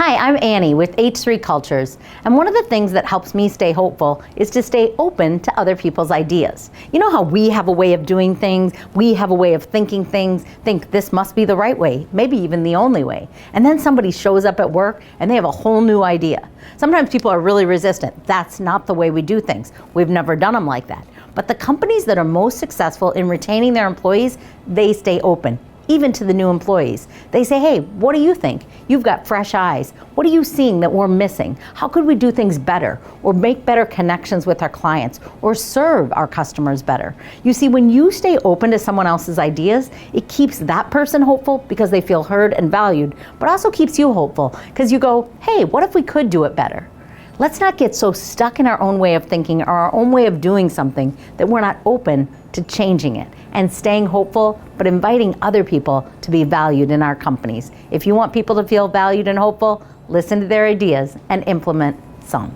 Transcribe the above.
Hi, I'm Annie with H3 Cultures, and one of the things that helps me stay hopeful is to stay open to other people's ideas. You know how we have a way of doing things, we have a way of thinking things, think this must be the right way, maybe even the only way, and then somebody shows up at work and they have a whole new idea. Sometimes people are really resistant. That's not the way we do things. We've never done them like that. But the companies that are most successful in retaining their employees, they stay open. Even to the new employees. They say, hey, what do you think? You've got fresh eyes. What are you seeing that we're missing? How could we do things better? Or make better connections with our clients? Or serve our customers better? You see, when you stay open to someone else's ideas, it keeps that person hopeful because they feel heard and valued, but also keeps you hopeful because you go, hey, what if we could do it better? Let's not get so stuck in our own way of thinking or our own way of doing something that we're not open to changing it and staying hopeful, but inviting other people to be valued in our companies. If you want people to feel valued and hopeful, listen to their ideas and implement some.